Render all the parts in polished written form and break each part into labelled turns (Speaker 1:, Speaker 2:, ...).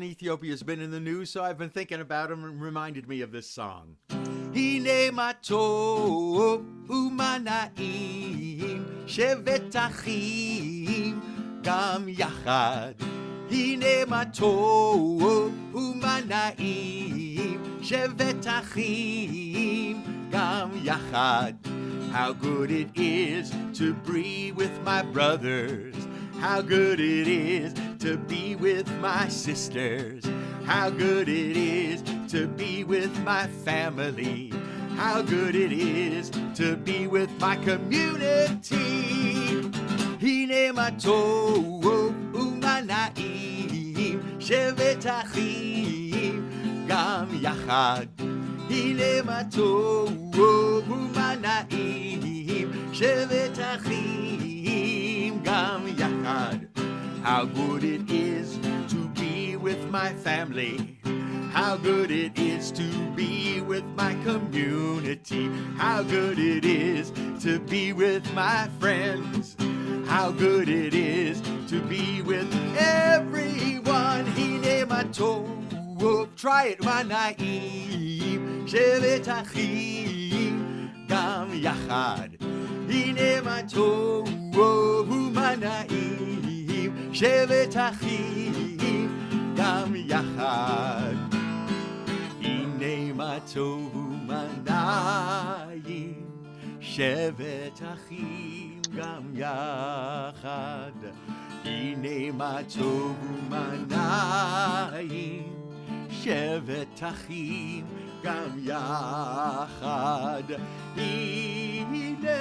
Speaker 1: in Ethiopia has been in the news, so I've been thinking about him and reminded me of this song. Hine ma tov u'mana'im shevet achim gam yachad. Hine ma tov u'mana'im shevet achim gam yachad. How good it is to be with my brothers. How good it is to be with my sisters. How good it is to be with my family. How good it is to be with my community. Hine ma tov u'mana'im shevet achim gam yachad. Hine ma tov u'mana'im shevet achim gam yachad. How good it is to be with my family. How good it is to be with my community. How good it is to be with my friends. How good it is to be with everyone. Hine ma tov, try it, mana'im shevet achim gam yachad. Hine ma tov u'mana'im shevet achim gam yachad. Hine ma tov u'mana'im shevet achim gam yachad. Hine ma tov u'mana'im shevet achim gam yachad. Hine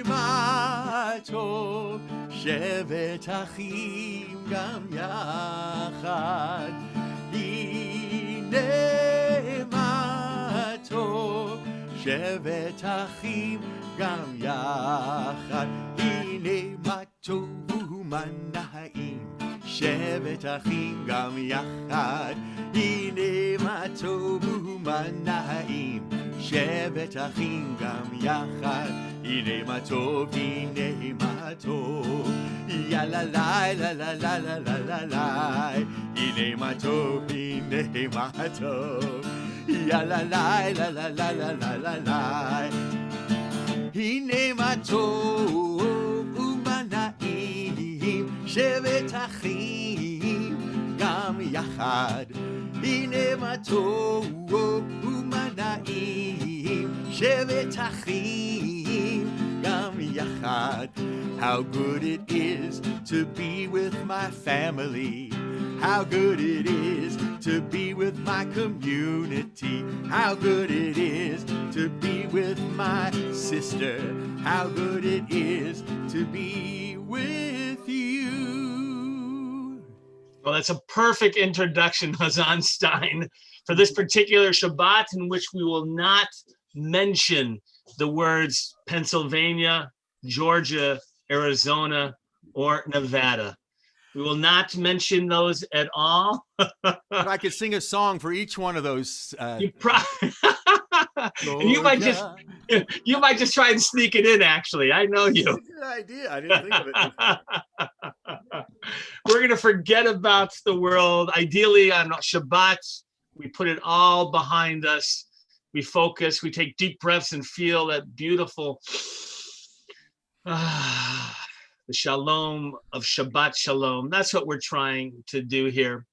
Speaker 1: ma tov shevet achim gam yachad. Hine ma tov shevet achim gam yachad. Hine ma tov u'mana'im shevet achim gam yachad. Hine ma tov u'mana'im shevet achim gam yachad. Hine ma tov, ya la la la la la la la la la. Hine ma tov, ya la la la la la la la la la. Hine ma tov u'mana'im shevet achim gam yachad. Hine ma tov u'mana'im shevet achim gam yachad. How good it is to be with my family. How good it is to be with my community. How good it is to be with my sister. How good it is to be with you.
Speaker 2: Well, that's a perfect introduction, Hazan Stein, for this particular Shabbat, in which we will not mention the words Pennsylvania, Georgia, Arizona, or Nevada. We will not mention those at all.
Speaker 1: If I could sing a song for each one of those.
Speaker 2: You you might just try and sneak it in, actually. I know you.
Speaker 1: That's a good idea. I didn't think of it.
Speaker 2: We're going to forget about the world. Ideally, on Shabbat, we put it all behind us. We focus, we take deep breaths and feel that beautiful the shalom of Shabbat shalom. That's what we're trying to do here.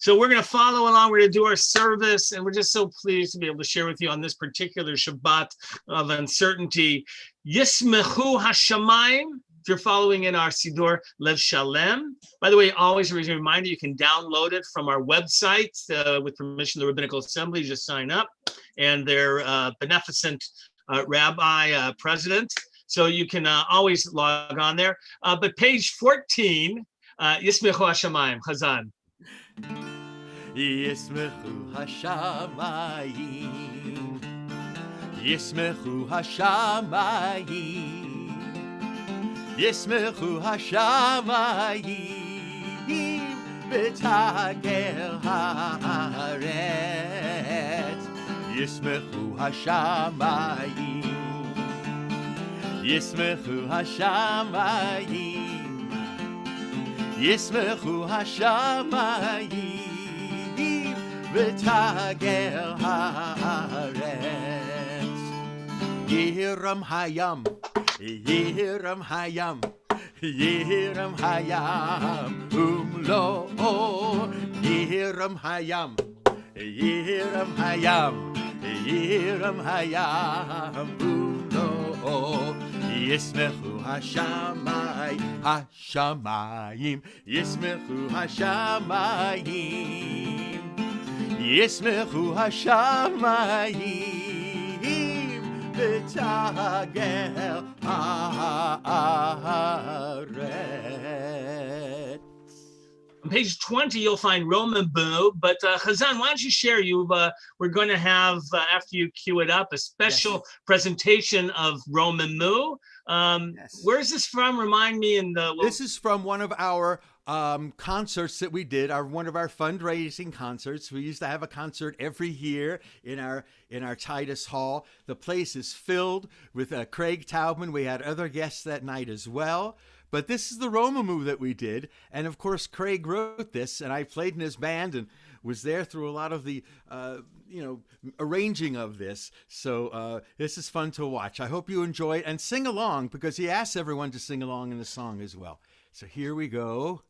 Speaker 2: So we're going to follow along. We're going to do our service, and we're just so pleased to be able to share with you on this particular Shabbat of uncertainty. Yismechu hashamayim. If you're following in our Siddur Lev Shalem. By the way, always a reminder, you can download it from our website with permission of the Rabbinical Assembly. Just sign up, and their beneficent rabbi president. So you can always log on there. But page 14, Yismechu hashamayim, Chazan.
Speaker 1: Yismechu hashamayim, Yismechu hashamayim, Yismechu hashamayim, B'tagel haaretz. Yismechu hashamayim, Yismechu hashamayim, Yismechu hashamayim, ותגר הארץ. ירם הים, ירם הים, ירם הים ומלואו. ירם הים, ירם הים, ירם הים ומלואו. ישמחו השמיים, השמיים, ישמחו השמיים, ישמחו השמיים, ותגר הארץ.
Speaker 2: On page 20, you'll find Roman Boo, but Chazan, why don't you share? We're going to have, after you cue it up, a special presentation of Roman Moo. Where is this from? Remind me.
Speaker 1: This is from one of our concerts that we did, one of our fundraising concerts. We used to have a concert every year in our Titus Hall. The place is filled with Craig Taubman. We had other guests that night as well. But this is the Romamu that we did. And of course, Craig wrote this, and I played in his band and was there through a lot of the, arranging of this. So this is fun to watch. I hope you enjoy it and sing along, because he asks everyone to sing along in the song as well. So here we go.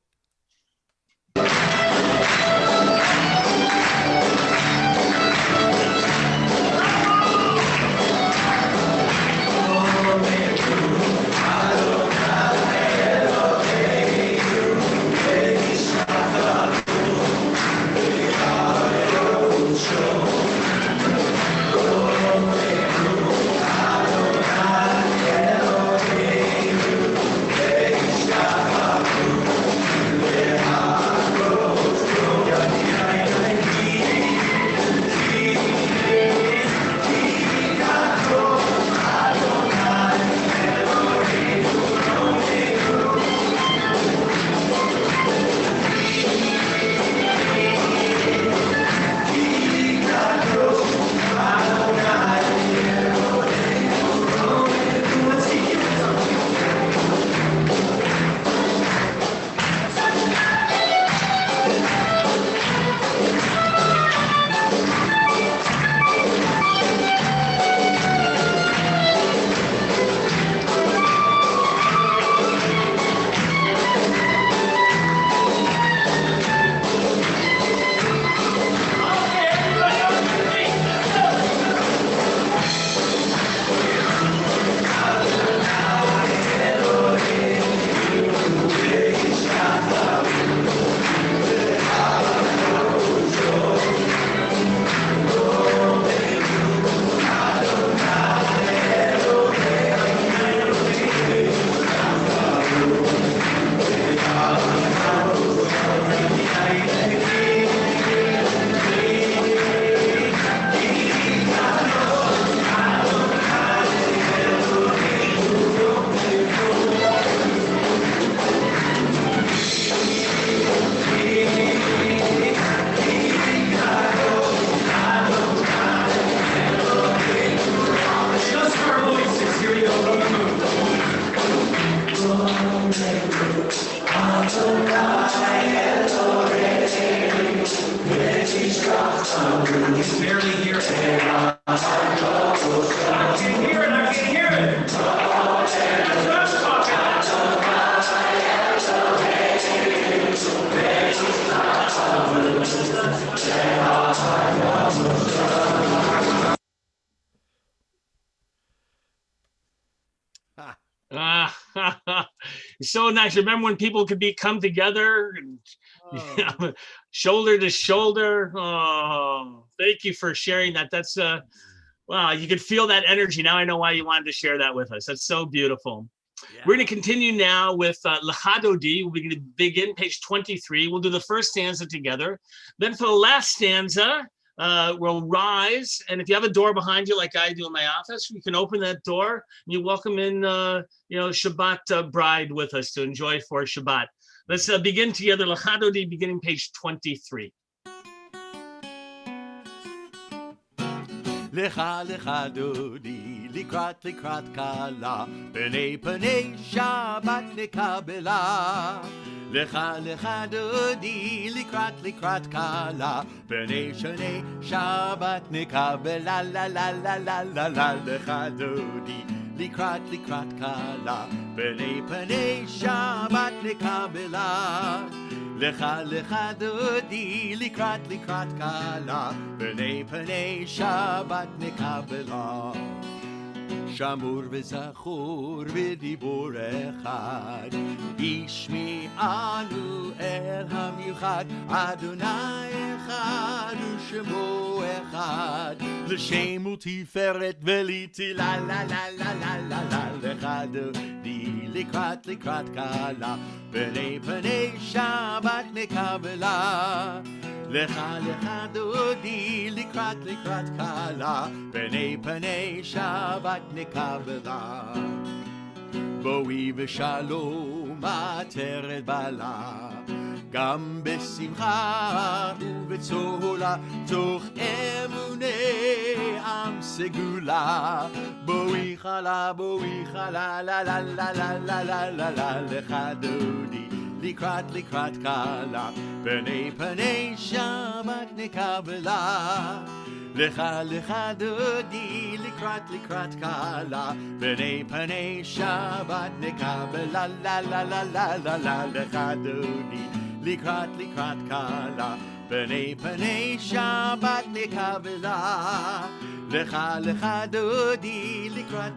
Speaker 2: So nice. Remember when people could come together and shoulder to shoulder? Oh, thank you for sharing that. That's wow, you could feel that energy. Now I know why you wanted to share that with us. That's so beautiful. Yeah. We're going to continue now with Lachadodi. We're going to begin page 23. We'll do the first stanza together. Then for the last stanza, we'll rise. And if you have a door behind you, like I do in my office, you can open that door and you welcome in, Shabbat bride with us to enjoy for Shabbat. Let's begin together. Lachadodi, beginning page 23.
Speaker 1: Lecha lecha dodi, likrat likrat kala, pnei pnei Shabbat nekabela. לך לך דודי לקראת קלה פני שני שבת נקבל לה לה לה לה לה לה לה לך דודי לקראת קלה פני שבת נקבלה לך לך דודי לקראת קלה פני שבת נקבלה שמור וזכור בדיבור אחד ישמענו אל המיוחד אדוני אחד ושמו אחד לשם ותפארת ולתהילה לה לה לה לה לה לה לך דודי לקראת קלה פני שבת נקבלה לך לך דודי לקראת קלה פני שבת נקבלה בואי בשלום עטרת בלה גם בשמחה ובצהולה תוך אמוני עם סגולה בואי חלה לה לה לה לה לה לה לה לה לך דודי לקראת קלה פני שבת נקבלה לך לך דודי לקראת קלה פני שבת נקבלה לה לה לה לה לה לה לך דודי לקראת קלה פני שבת נקבלה לך לך דודי לקראת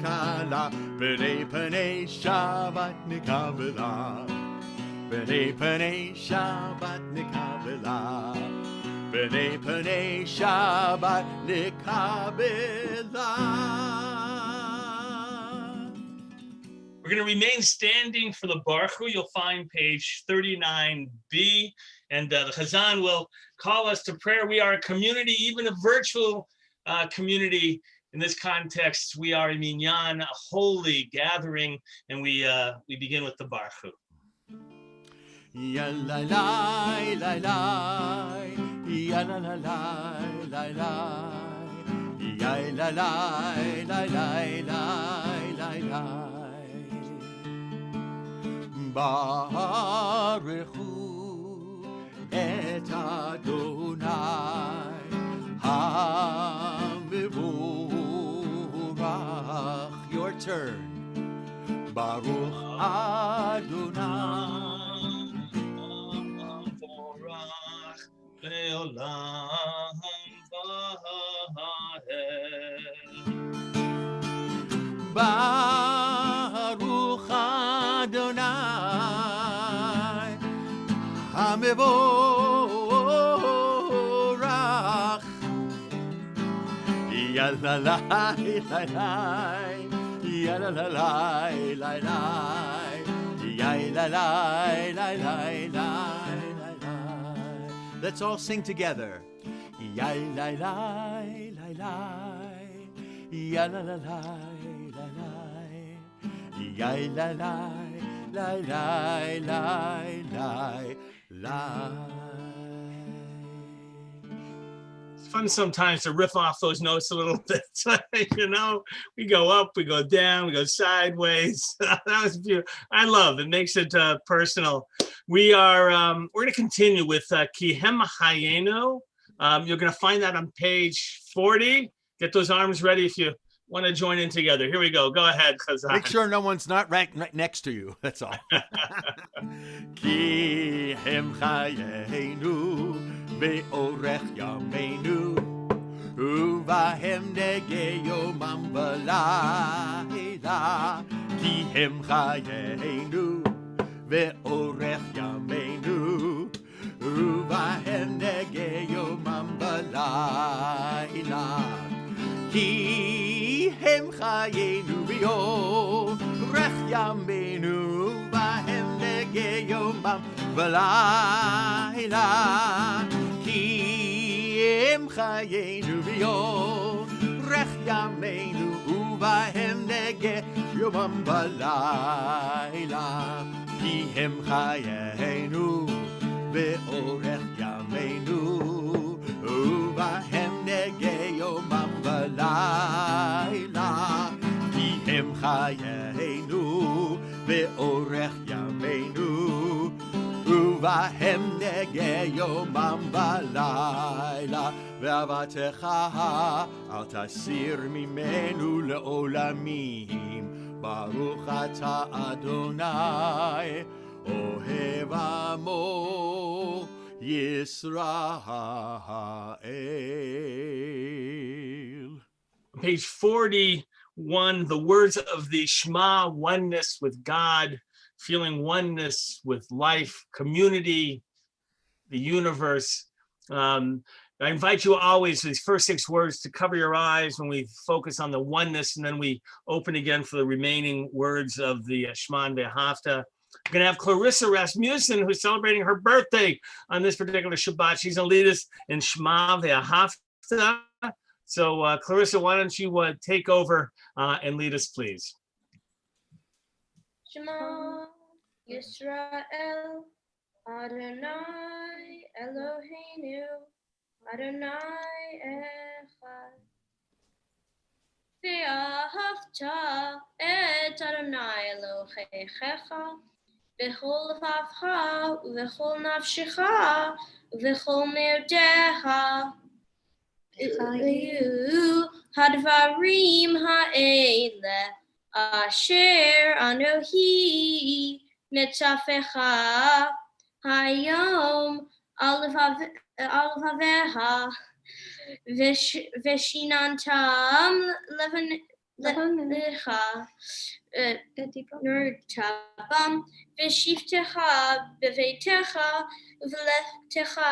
Speaker 1: קלה פני שבת נקבלה פני שבת נקבלה פני שבת נקבלה.
Speaker 2: We're going to remain standing for the Baruch Hu. You'll find page 39b, and the Chazan will call us to prayer. We are a community, even a virtual community. In this context, we are a minyan, a holy gathering, and we begin with the Baruch Hu.
Speaker 1: Ya la la la la ya la la la la la ya la la la la la la Baruch Hu et Adonai HaMevorach. Your turn. Baruch Adonai
Speaker 2: Le'olam va'ed.
Speaker 1: Baruch Adonai HaMevorach. Ya la la la la ya la la la la la ya la la la la la. Let's all sing together. Ya la la la la ya la la la la la ya la la la la la la la.
Speaker 2: It's fun sometimes to riff off those notes a little bit. You know, we go up, we go down, we go sideways. That was beautiful. I love it. Makes it personal. We are we're going to continue with Kihem Hayenu. You're going to find that on page 40. Get those arms ready if you want to join in together. Here we go. Go ahead, Chazan.
Speaker 1: Make sure no one's not right next to you. That's all. Kihem Hayenu be'orech yameinu uvahem nege yomam v'layla Kihem Hayenu ve'orech yameinu uvahem nege yomam v'layla Kihem Hayenu ve'orech yameinu uvahem nege yomam v'layla Kihem Hayenu ve'orech yameinu uvahem nege yomam v'layla Kihem Hayenu ve'orech yameinu uvahem nege yomam v'layla Kihem Hayenu ve'orech yameinu ובהם נגה יומם ולילה, ואהבתך אל תסיר ממנו לעולמים. ברוך אתה אדוני, אוהב עמו Yisrael.
Speaker 2: Page 41, the words of the Shema, oneness with God, feeling oneness with life, community, the universe. I invite you always, these first 6 words, to cover your eyes when we focus on the oneness, and then we open again for the remaining words of the Shema and Ve'ahavta. We're going to have Clarissa Rasmussen, who's celebrating her birthday on this particular Shabbat. She's going to lead us in Shema Ve'ahavta. So, Clarissa, why don't you take over and lead us, please?
Speaker 3: Shema Yisrael, Adonai Eloheinu, Adonai Echad. Ve'ahavta et Adonai Elohecha, v'chol levavcha, v'chol nafshecha, v'chol me'odecha. Hadvarim ha'ele asher anohi netzafecha hayom alvaveha veshinantam levanecha nurtabam veshiftecha beveitecha v'lechtecha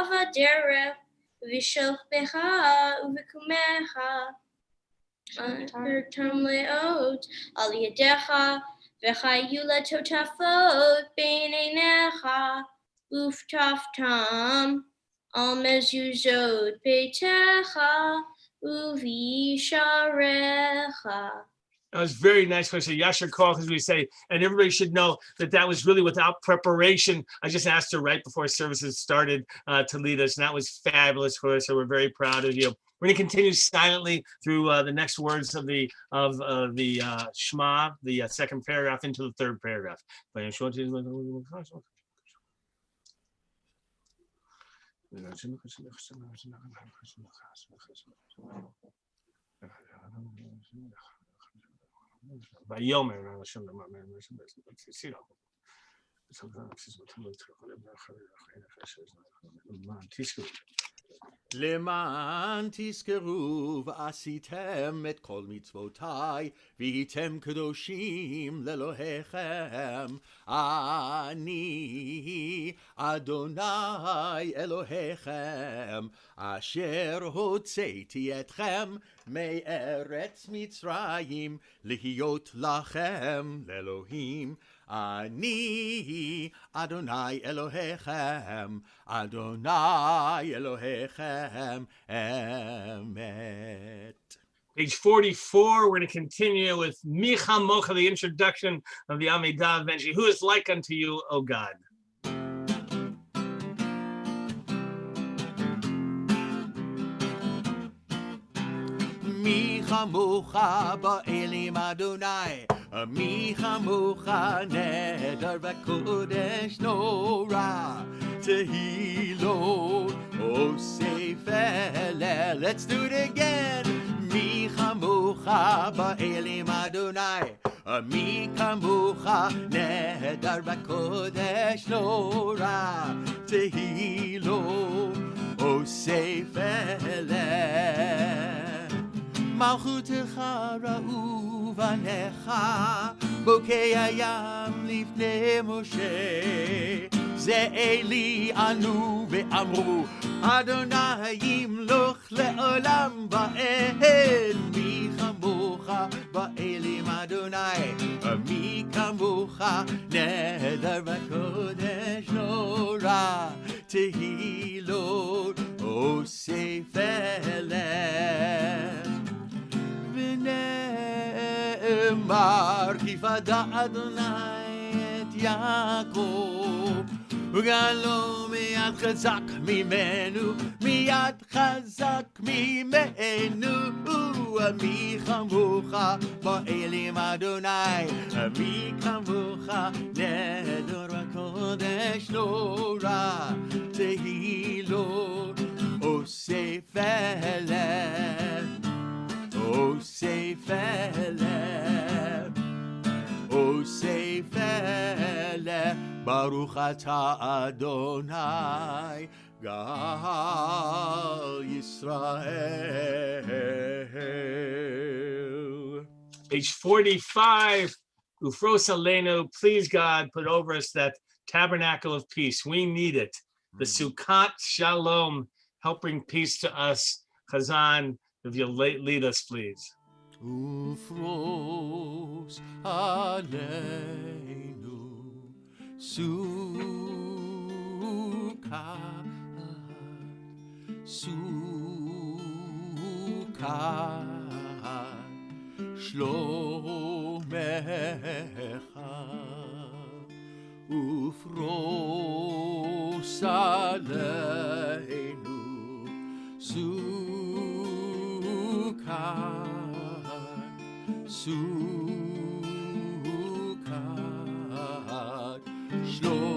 Speaker 3: vaderech v'shofbecha uvekumecha tertam leot al yadecha v'chayu letotafot beinenecha uftaftam al mezuzot beitecha uvisharecha.
Speaker 2: That was very nice question. Yasher Koch, as we say, and everybody should know that that was really without preparation. I just asked her right before services started to lead us, and that was fabulous for us. So we're very proud of you. We're going to continue silently through the next words of the Shema, the second paragraph into the third paragraph.
Speaker 1: למען תזכרו ועשיתם את כל מצוותיי והייתם קדושים לאלוהיכם. אני אדוני אלוהיכם אשר הוצאתי אתכם מארץ מצרים להיות לכם לאלוהים. אני אדוני אלוהיכם, אדוני אלוהיכם אמת.
Speaker 2: Page 44, we're going to continue with Micha Mocha, the introduction of the Amidah eventually. Who is like unto you, O God?
Speaker 1: מי כמוך באלים אדוני, מי כמוך נהדר וקודש נורא, תהילות עושה פלא. Let's do it again. מי כמוך באלים אדוני, מי כמוך נהדר וקודש נורא, תהילות עושה פלא. מלכותך ראו בניך, בוקי הים לפני משה. זה אלי ענו ואמרו, אדוני ימלוך לעולם ועד. מי כמוך באלים אדוני, מי כמוך נהדר וקודש נורא, תהילות עושה פלא. ונאמר כי פדה אדוני את יעקב וגם לא מיד חזק ממנו, מיד חזק ממנו. מי כמוך באלים אדוני, מי כמוך נדור הקודש נורא, תהילו אוסף הלב, אוסף הלב, אוסף הלב. ברוך אתה אדוני גאל ישראל.
Speaker 2: Page 45, Ufros Aleinu, please God, put over us that tabernacle of peace. We need it. The Sukkot Shalom, help bring peace to us. Chazan, if you'll lead us, please.
Speaker 1: Ufros Aleinu, Sukkot, Sukkot. Shlomecha ufros aleinu Sukkot, Sukkot. Shlomecha.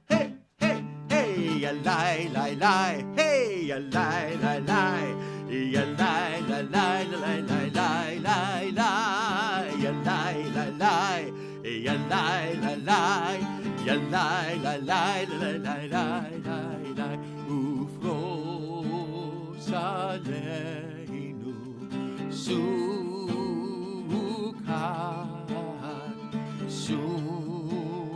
Speaker 1: Hey, hey, hey, yalai, lai, lai, hey, yalai, lai, lai. Ya lai la lai la lai lai lai lai ya lai la lai ya lai la lai ya lai la lai la lai lai lai ufros aleinu Sukkot, Sukkot.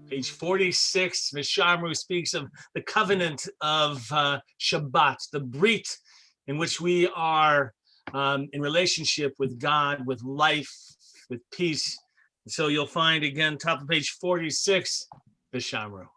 Speaker 2: Page 46, Mishamru speaks of the covenant of Shabbat, the brit in which we are in relationship with God, with life, with peace. So you'll find again, top of page 46, Mishamru.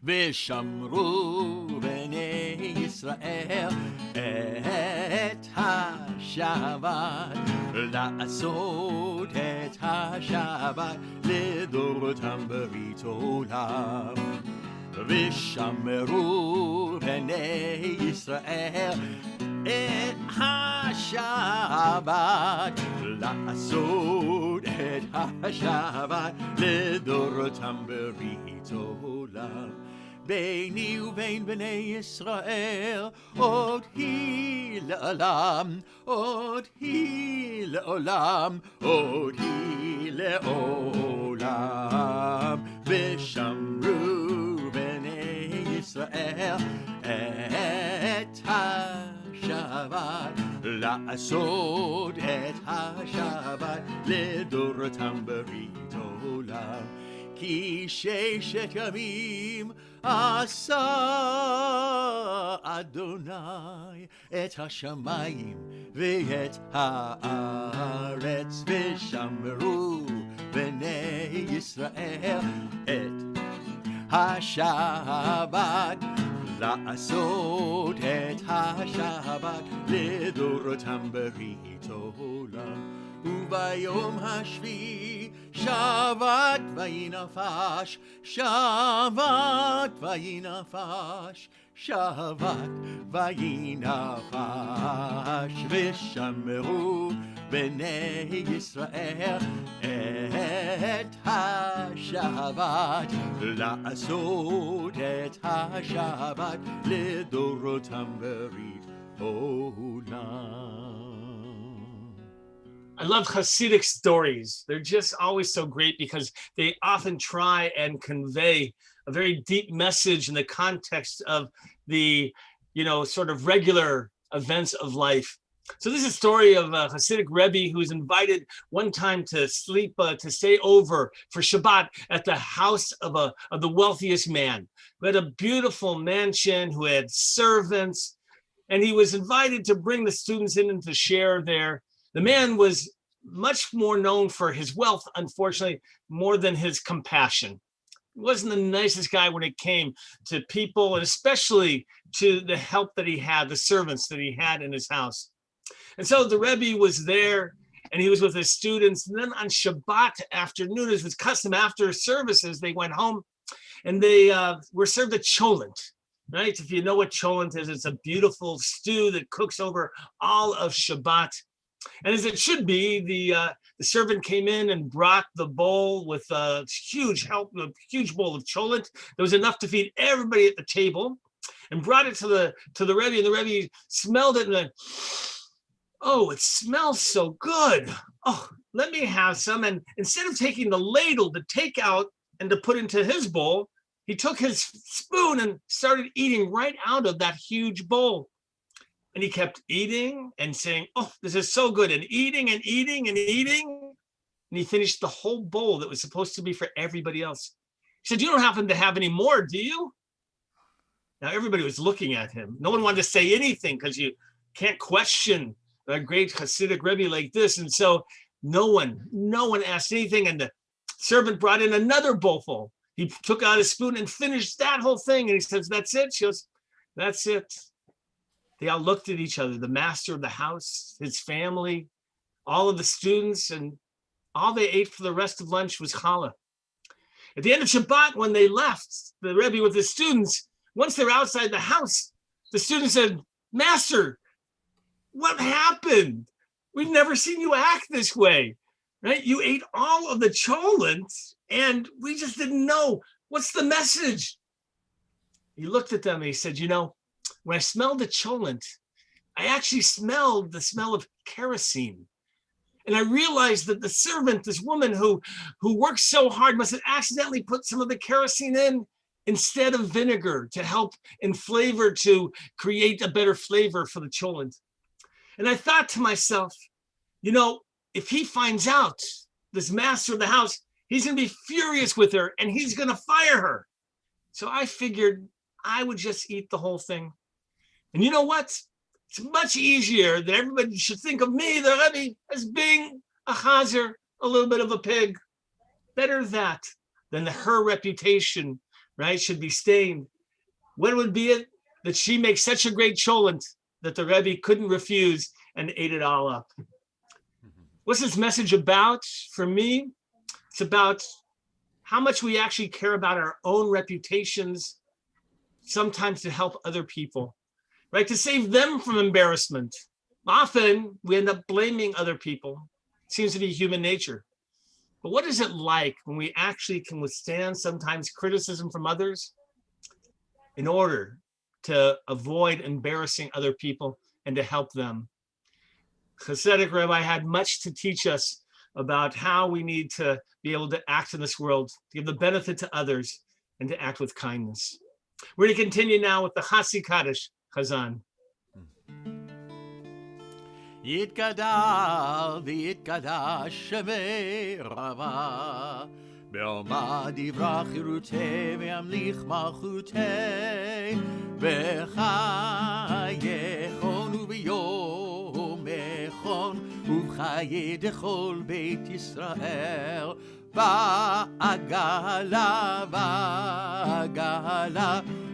Speaker 1: ושמרו בני ישראל את השבת, לעשות את השבת לדורותם ברית עולם. ושמרו בני ישראל את השבת, לעשות את השבת לדורותם ברית עולם. ביני ובין בני ישראל עוד היא לעולם, עוד היא לעולם, עוד היא לעולם. ושמרו בני ישראל את השבת, לעשות את השבת לדורותם ברית עולם. כי ששת ימים עשה אדוני את השמיים ואת הארץ, ושמרו בני ישראל את השבת, לעשות את השבת לדורותם ברית עולם. וביום השביעי שבת וינפש, שבת וינפש, שבת וינפש. ושמרו בני ישראל את השבת, לעשות את השבת לדורותם ברית עולם.
Speaker 2: I love Hasidic stories. They're just always so great because they often try and convey a very deep message in the context of the, sort of regular events of life. So this is a story of a Hasidic Rebbe who was invited one time to sleep, to stay over for Shabbat at the house of the wealthiest man, who had a beautiful mansion, who had servants, and he was invited to bring the students in and to share there. The man was much more known for his wealth, unfortunately, more than his compassion. wasn't the nicest guy when it came to people, and especially to the help that he had, the servants that he had in his house. And so the Rebbe was there, and he was with his students. And then on Shabbat afternoon, as was custom after services, they went home and they were served a cholent, right? If you know what cholent is, it's a beautiful stew that cooks over all of Shabbat. And as it should be, the servant came in and brought the bowl with a huge bowl of cholent. There was enough to feed everybody at the table, and brought it to the Rebbe, and the Rebbe smelled it and then, oh, it smells so good. Oh, let me have some. And instead of taking the ladle to take out and to put into his bowl, he took his spoon and started eating right out of that huge bowl. And he kept eating and saying, oh, this is so good, and eating and eating and eating. And he finished the whole bowl that was supposed to be for everybody else. He said, you don't happen to have any more, do you? Now, everybody was looking at him. No one wanted to say anything because you can't question a great Hasidic Rebbe like this. And so no one asked anything. And the servant brought in another bowlful. He took out his spoon and finished that whole thing. And he says, that's it? She goes, that's it. They all looked at each other, the master of the house, his family, all of the students, and all they ate for the rest of lunch was challah. At the end of Shabbat, when they left, the Rebbe with his students, once they were outside the house, the students said, Master, what happened? We've never seen you act this way, right? You ate all of the cholent and we just didn't know. What's the message? He looked at them and he said, you know, when I smelled the cholent, I actually smelled the smell of kerosene. And I realized that the servant, this woman who worked so hard, must have accidentally put some of the kerosene in instead of vinegar to help in flavor, to create a better flavor for the cholent. And I thought to myself, you know, if he finds out, this master of the house, he's going to be furious with her and he's going to fire her. So I figured I would just eat the whole thing. And you know what? It's much easier that everybody should think of me, the Rebbe, as being a chazer, a little bit of a pig. Better that than her reputation, right, should be stained. When would be it that she makes such a great cholent that the Rebbe couldn't refuse and ate it all up? What's this message about? For me, it's about how much we actually care about our own reputations, sometimes to help other people, right? To save them from embarrassment. Often we end up blaming other people. It seems to be human nature. But what is it like when we actually can withstand sometimes criticism from others in order to avoid embarrassing other people and to help them? Hasidic Rabbi had much to teach us about how we need to be able to act in this world, to give the benefit to others, and to act with kindness. We're going to continue now with the Chasi Kaddish Chazan.
Speaker 1: יתגדל ויתקדש שמי רבה, בעלמא יברח חירותי וימליך מלכותי, בחייכון וביומכון ובחיי דכל בית ישראל, בעגלה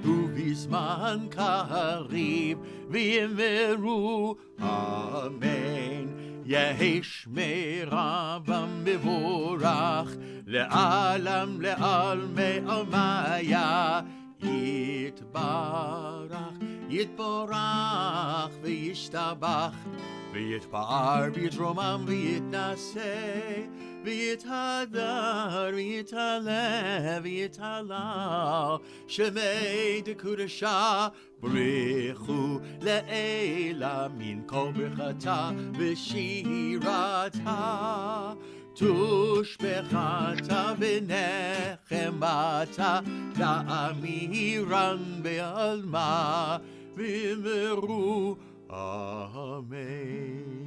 Speaker 1: ובזמן קריב ויאמרו אמן. יהי שמירה במבורך לעלם לעלמי עלמיה, יתברך יתבורך וישתבח ויתפאר ויתרומם ויתנשא ויתהדר ויתעלה ויתהלל, שמי דקודשה ברכו לעילה מן כל ברכתה ושירתה, תושבחתה ונחמתה לאמירן בעלמה ואמרו אמן.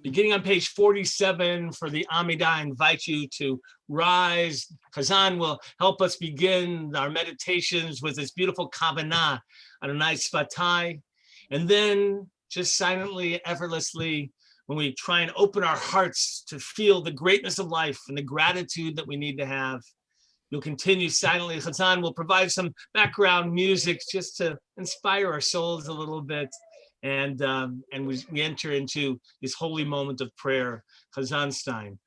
Speaker 2: Beginning on page 47 for the Amidah, I invite you to rise. Chazan will help us begin our meditations with this beautiful kavanah, Adonai Sfatai. And then just silently, effortlessly, when we try and open our hearts to feel the greatness of life and the gratitude that we need to have, you'll continue silently. Chazan will provide some background music just to inspire our souls a little bit. And we enter into this holy moment of prayer. Chazan Stein.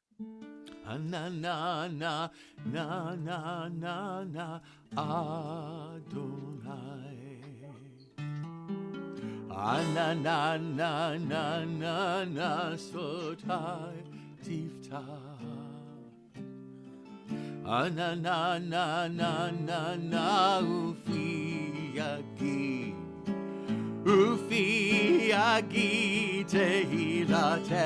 Speaker 1: Na na na na na na na Adonai. Na na na na na na Sotai Tiftach. Na na na na na na Ufi Yagi Tehilatecha.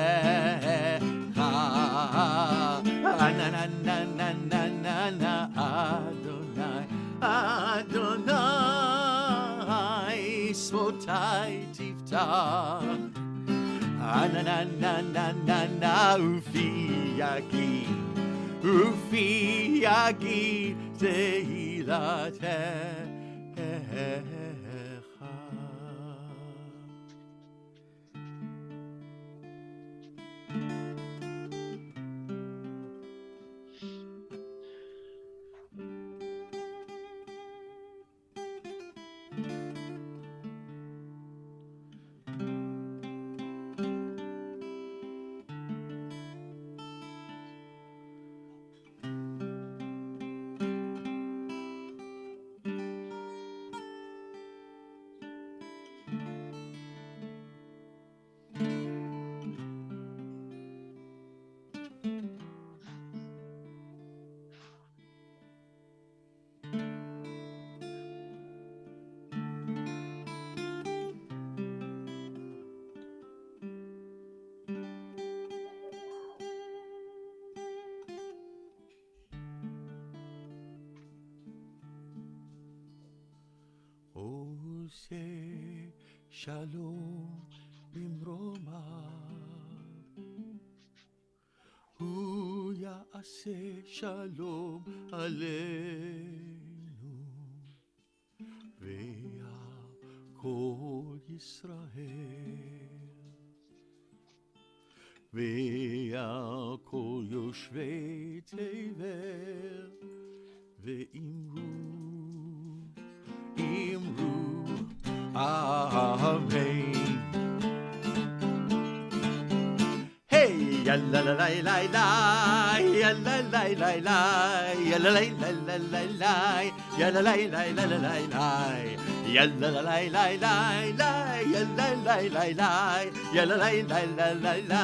Speaker 1: Na na na na na na na Adonai Adonai Sotai Tiftach. Na na na na na na Ufi Yagi Tehilatecha. Ose shalom bimroma hu ya'aseh shalom aleinu ve'yakol Yisrael ve'yakol yoshvei tevel ve'imru Amen. Hey, ya la la la la la, ya la la la la, ya la la la la la la, ya la la la la la la la, ya la la la la la la, ya la la la la, ya la la la la la la,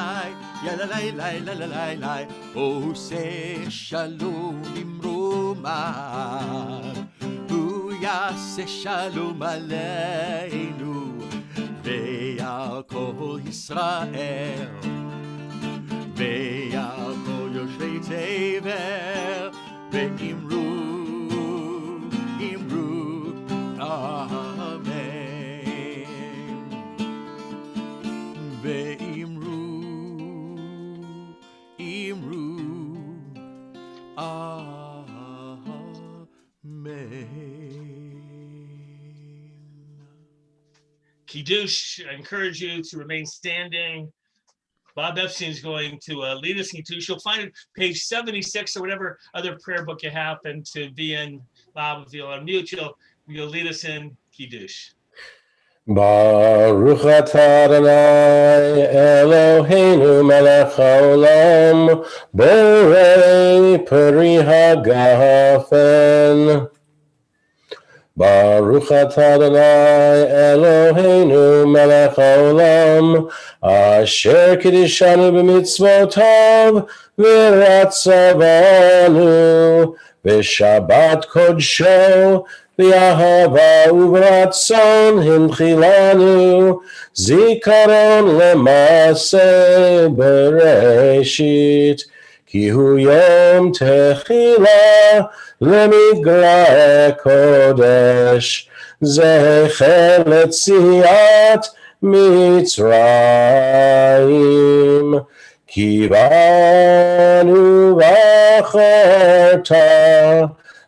Speaker 1: ya la la la la la la la. Oh, say shalom imromah. Yaseh shalom aleinu ve'yakol Yisrael ve'yakol yoshvei tevel ve'imru amen ve'imru amen.
Speaker 2: Kiddush, I encourage you to remain standing. Bob Epstein is going to lead us in Kiddush. You'll find it page 76 or whatever other prayer book you happen to be in. Bob, if you'll unmute, you'll lead us in Kiddush.
Speaker 4: Baruch atah Adonai Eloheinu melech haolam borei peri hagafen. Baruch atah Adonai Eloheinu melech haolam asher kiddushanu b'mitzvotav v'ratzavanu b'shabbat kodsho v'ahava uvratzon himchilanu zikaron lemase bereshit ki hu yom techila למגלה קודש זכר לציאת מצרים כי באנו בחרת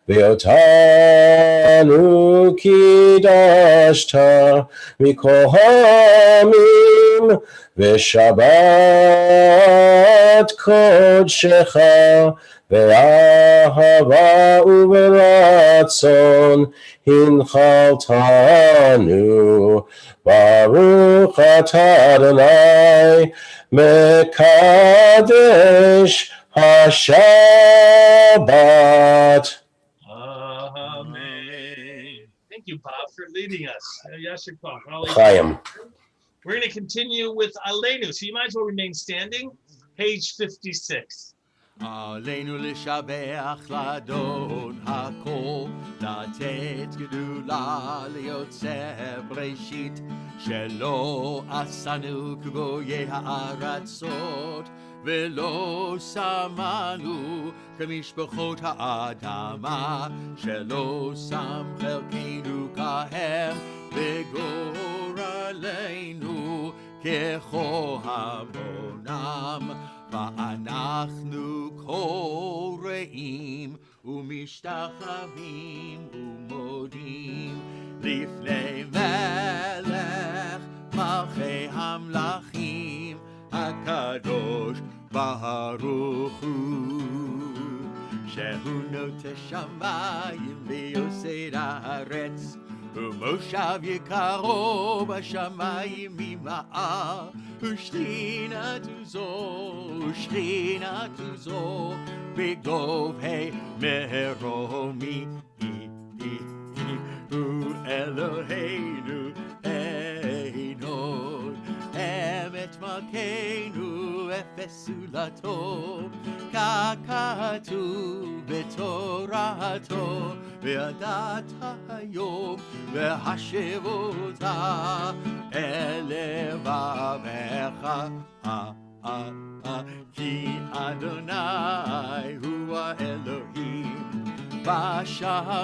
Speaker 4: ואותנו קידשת מכל העמים, ושבת קודשך באהבה וברצון הנחלתנו. ברוך אתה אדוני מקדש השבת.
Speaker 2: Amen. Thank you, Bob, for leading us. Yasher Koch.
Speaker 4: Chaim.
Speaker 2: We're going to continue with Aleinu. So you might as well remain standing. Page 56.
Speaker 1: עלינו לשבח לאדון הכל, לתת גדולה ליוצר בראשית, שלא עשנו כגויי הארצות, ולא שמנו כמשפחות האדמה, שלא שם חלקנו כהם בגורלנו כחומונם. ואנחנו קוראים ומשתחווים ומודים לפני מלך מלכי המלכים הקדוש ברוך הוא, שהוא נוטה שמיים ויוסד הארץ, ומושב יקרו בשמיים ממעל, ושכינתו זו בגובהי מרומי. הוא אלוהינו אינו אמת מלכנו אפס זולתו, ככתוב בתורתו, וידעת היום והשב אותה אל לבבך, כי אדוני הוא האלוהים בשמיים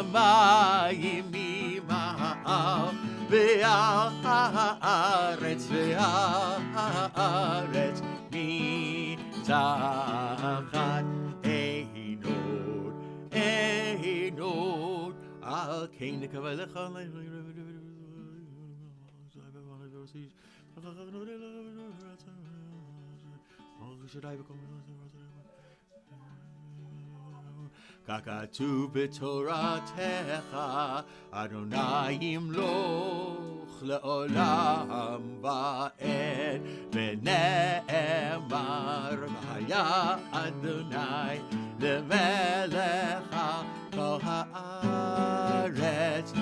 Speaker 1: ממעל, ועל הארץ מתחת. אינות על כן נקבלך ככתוב בתורתך, אדוני ימלוך לעולם ועד, ונאמר והיה אדוני למלך על כל הארץ.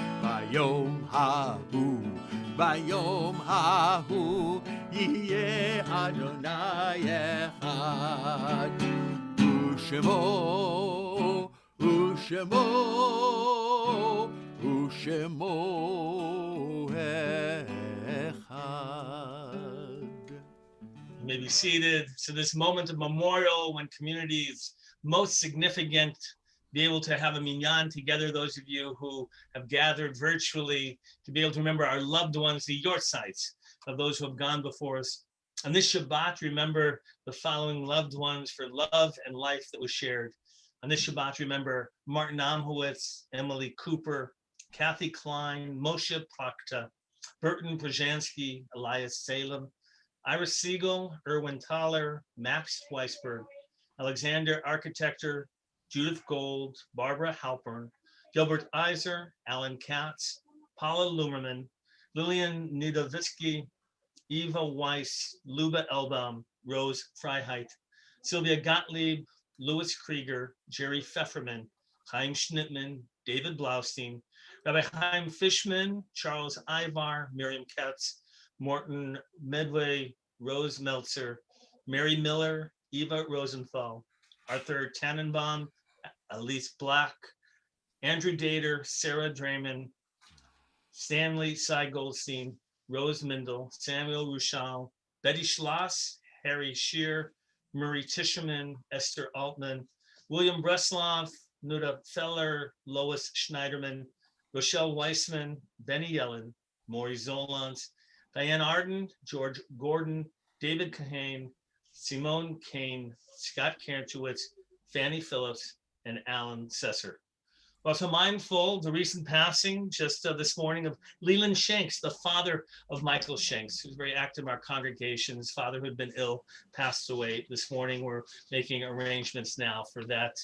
Speaker 1: ביום ההוא יהיה אדוני אחד, ושמו אחד.
Speaker 2: You may be seated. So this moment of memorial, when community is most significant, be able to have a minyan together, those of you who have gathered virtually, to be able to remember our loved ones, the yortzites of those who have gone before us. On this Shabbat, remember the following loved ones for love and life that was shared. On this Shabbat, remember Martin Amhowitz, Emily Cooper, Kathy Klein, Moshe Prakta, Burton Brzezinski, Elias Salem, Iris Siegel, Erwin Thaler, Max Weisberg, Alexander Architecture, Judith Gold, Barbara Halpern, Gilbert Iser, Alan Katz, Paula Lumerman, Lillian Nidovitsky, Eva Weiss, Luba Elbaum, Rose Freiheit, Sylvia Gottlieb, Louis Krieger, Jerry Pfefferman, Chaim Schnittman, David Blaustein, Rabbi Chaim Fishman, Charles Ivar, Miriam Katz, Morton Medway, Rose Meltzer, Mary Miller, Eva Rosenthal, Arthur Tannenbaum, Elise Black, Andrew Dater, Sarah Draymond, Stanley Cy Goldstein, Rose Mindel, Samuel Ruschal, Betty Schloss, Harry Shear, Murray Tischerman, Esther Altman, William Breslov, Nuda Feller, Lois Schneiderman, Rochelle Weissman, Benny Yellen, Maury Zolans, Diane Arden, George Gordon, David Kahane, Simone Kane, Scott Kantrowitz, Fanny Phillips, and Alan Sesser. We're also mindful of the recent passing just this morning of Leland Shanks, the father of Michael Shanks, who's very active in our congregation. His father, who had been ill, passed away this morning. We're making arrangements now for that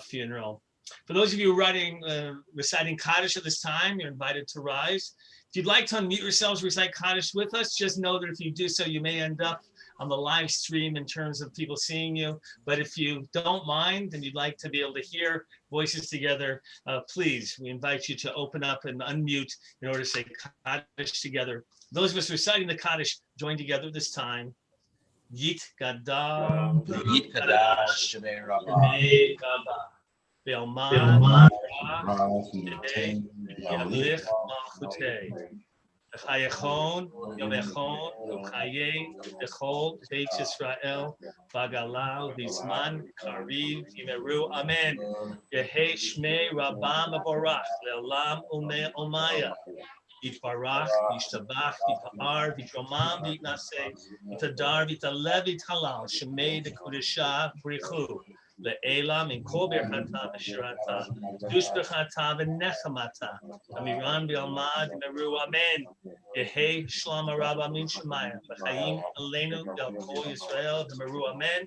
Speaker 2: funeral. For those of you reciting Kaddish at this time, you're invited to rise. If you'd like to unmute yourselves, recite Kaddish with us, just know that if you do so, you may end up on the live stream in terms of people seeing you. But if you don't mind and you'd like to be able to hear voices together, please, we invite you to open up and unmute in order to say Kaddish together. Those of us reciting the Kaddish, join together this time. Yit Gadal,
Speaker 5: Yit Kadash, Shemei Rabbah,
Speaker 2: Shemei Rabbah,
Speaker 5: Be'oman,
Speaker 2: Be'oman, Yamlich Malchutei. Chayechon, Yomechon, Yochaye, Dechol, Beit Yisrael, Bagalal, Vizman, Kariv, Yimeru, Amen. Yehe Shmei Rabbah Mevorach, Le'olam Umaya. Yitbarach, Yishtabach, Yitpa'ar, Yitromam, Yitnaseh, Yitadar, Yitalev, Yithalal, Shemei Dekudesha, Brichu. Le'ela min kol berchata v'shirata, dush berchata v'nechamata, amiran b'almad meru amen. Yehi shlama rabba min shemaya, v'chayim aleinu yal kol Yisrael v'meru amen.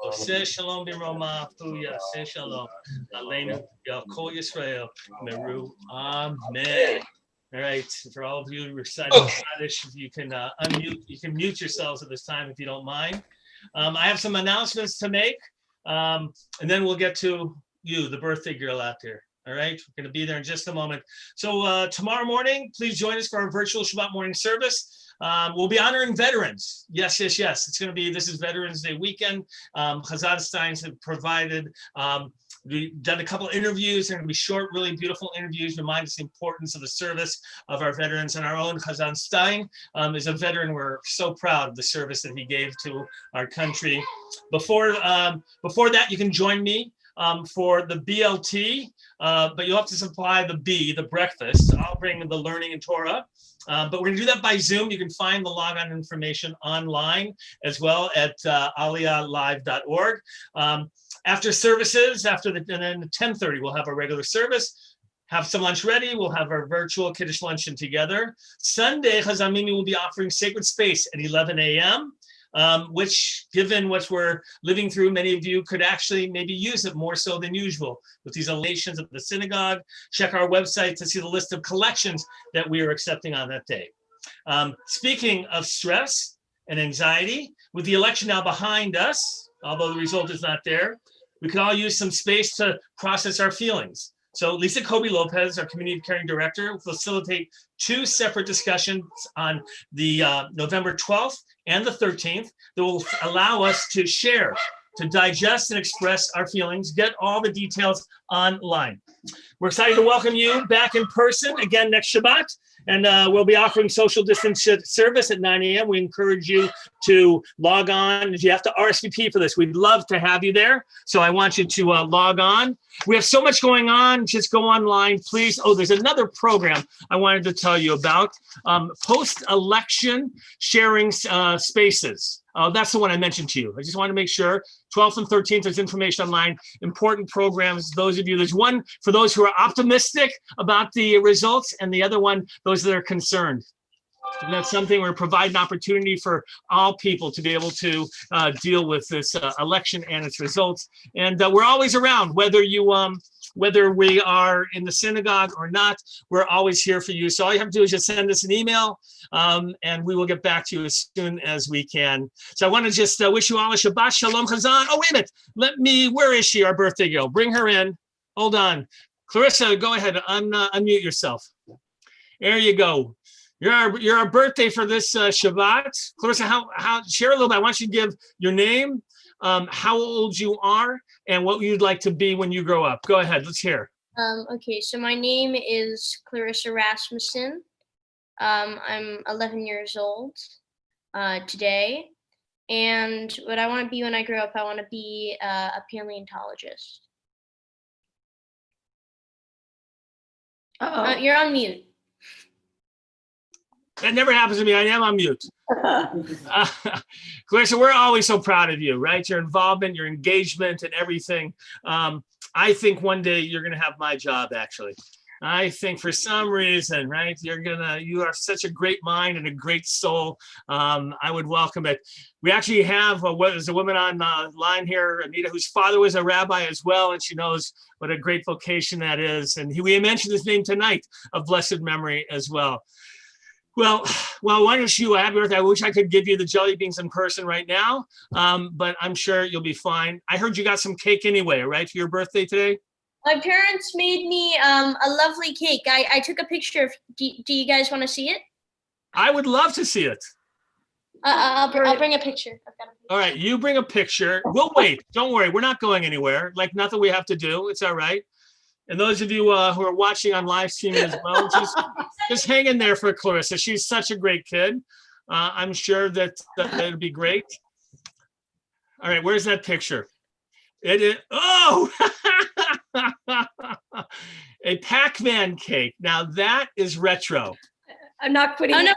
Speaker 2: Oseh shalom b'roma, fu yaseh shalom aleinu yal kol Yisrael v'meru amen. All right, for all of you reciting Kaddish, you can unmute, you can mute yourselves at this time if you don't mind. I have some announcements to make. And then we'll get to you, the birthday girl out there. All right, we're going to be there in just a moment. So tomorrow morning, please join us for our virtual Shabbat morning service. We'll be honoring veterans. Yes. It's going to be, this is Veterans Day weekend. Chazan Steins have provided, we've done a couple of interviews. They're going to be short, really beautiful interviews, remind us the importance of the service of our veterans. And our own Chazan Stein is a veteran. We're so proud of the service that he gave to our country. Before that, you can join me for the BLT, but you'll have to supply the B, the breakfast. I'll bring the learning and Torah. But we're going to do that by Zoom. You can find the logon information online as well at aliyahlive.org. After services, and then at 10:30, we'll have our regular service. Have some lunch ready. We'll have our virtual Kiddush luncheon together. Sunday, Chazan Mimi will be offering Sacred Space at 11 a.m., which, given what we're living through, many of you could actually maybe use it more so than usual with these elevations at the synagogue. Check our website to see the list of collections that we are accepting on that day. Speaking of stress and anxiety, with the election now behind us, although the result is not there, we could all use some space to process our feelings. So Lisa Kobe Lopez, our community caring director, will facilitate 2 separate discussions on the November 12th and the 13th that will allow us to share, to digest and express our feelings, get all the details online. We're excited to welcome you back in person again next Shabbat, and we'll be offering social distance service at 9 a.m. We encourage you to log on. You have to RSVP for this. We'd love to have you there, so I want you to log on. We have so much going on. Just go online, please. Oh, there's another program I wanted to tell you about. Post-election sharing spaces. That's the one I mentioned to you. I just want to make sure. 12th and 13th, there's information online, important programs. Those of you, there's one for those who are optimistic about the results, and the other one, those that are concerned. And that's something we're providing opportunity for all people to be able to deal with this election and its results. And we're always around, whether we are in the synagogue or not, we're always here for you. So all you have to do is just send us an email, and we will get back to you as soon as we can. So I want to just wish you all a Shabbat Shalom Chazan. Oh, wait a minute. Where is she, our birthday girl? Bring her in. Hold on. Clarissa, go ahead, unmute yourself. There you go. You're our birthday for this Shabbat. Clarissa, how share a little bit. I want you to give your name, how old you are, and what you'd like to be when you grow up. Go ahead, let's hear.
Speaker 3: Okay, so my name is Clarissa Rasmussen. I'm 11 years old today. And what I want to be when I grow up, I want to be a paleontologist. You're on mute.
Speaker 2: That never happens to me. I am on mute. Clarissa, we're always so proud of you, right? Your involvement, your engagement, and everything. I think one day you're going to have my job, actually. I think for some reason, right, you are such a great mind and a great soul. I would welcome it. We actually have, there's a woman on line here, Amidah, whose father was a rabbi as well, and she knows what a great vocation that is. And we mentioned his name tonight of blessed memory as well. Well, why don't you, happy birthday. I wish I could give you the jelly beans in person right now, but I'm sure you'll be fine. I heard you got some cake anyway, right, for your birthday today?
Speaker 3: My parents made me a lovely cake. I took a picture. Do you guys want to see it?
Speaker 2: I would love to see it.
Speaker 3: I'll bring a picture. I've got a picture.
Speaker 2: All right, you bring a picture. We'll wait. Don't worry. We're not going anywhere. Like nothing we have to do. It's all right. And those of you who are watching on live streaming as well, just hang in there for Clarissa. She's such a great kid. I'm sure that it'll be great. All right, where's that picture? It is, oh, a Pac-Man cake. Now that is retro.
Speaker 6: I'm not quitting.
Speaker 3: Oh, no.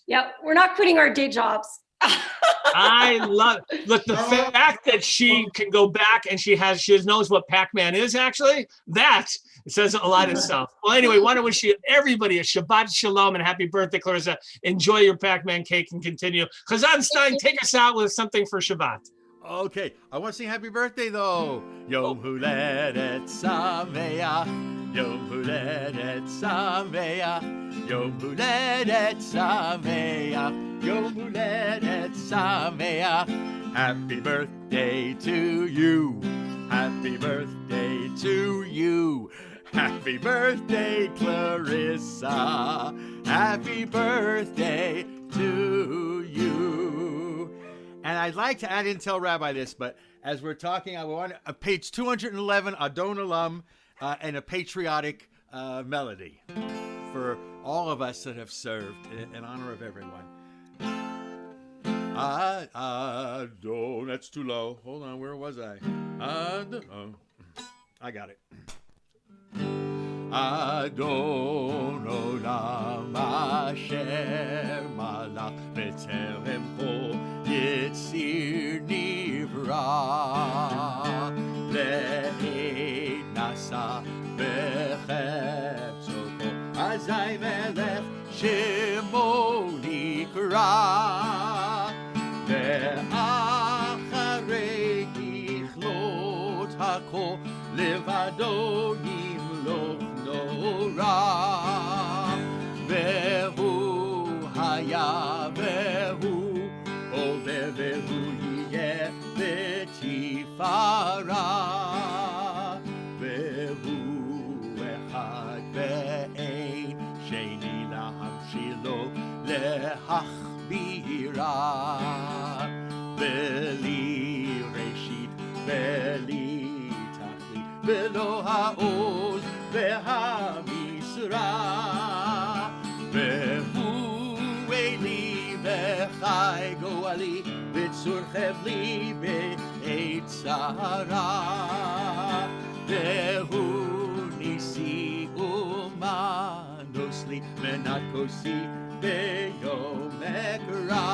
Speaker 6: Yeah, we're not quitting our day jobs.
Speaker 2: I love, look, the fact that she can go back and she knows what Pac-Man is actually, that says a lot itself. Well, anyway, want to wish you everybody a Shabbat Shalom and happy birthday, Clarissa. Enjoy your Pac-Man cake and continue. Chazan Stein, take us out with something for Shabbat.
Speaker 1: Okay, I want to sing happy birthday though. Yom Huledet Sameach, Yom Huledet Sameach, Yom Huledet Sameach, Yom Huledet Sameach. Happy birthday to you, happy birthday to you. Happy birthday, Clarissa, happy birthday to you. And I'd like to add in, tell Rabbi this, but as we're talking, I want page 211, Adon Olam, and a patriotic melody for all of us that have served in honor of everyone. Adon, that's too low. Hold on, where was I? Adon, I got it. Adon Olam Asher Malach B'Terem Kol Yitzir Nivra Le'ed Nasa B'Chepzoto Azai Melech Shemo Nikra Ve'acharei Yichlot HaKol Levado Yimloch Nora Vehu Haya Vehu Ove Vehu Yeh Betifara Vehu Echad Ve'ein Sheni Lahamshilo Lehachbira Beli Reshit Beli Velo ha'oz ve'ha'misra ve'hu eli ve'chai go'ali v'tzur chevli be'etzara ve'hu nisi u'manosli menat kosi be'yom ekra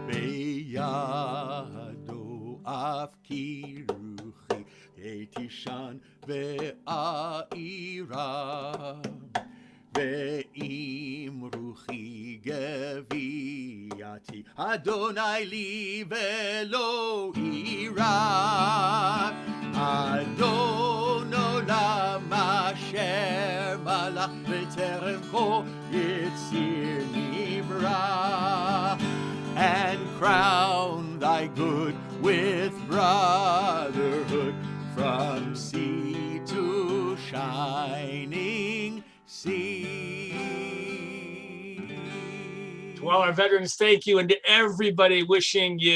Speaker 1: be'yado afkiruchi Tishan ve'aira ve'im ruchi geviati Adonai li ve'lo ira Adon olam asher malach b'terem kol yitzir nivra and crown thy good with brotherhood from sea to shining sea.
Speaker 2: To all our veterans, thank you. And to everybody wishing you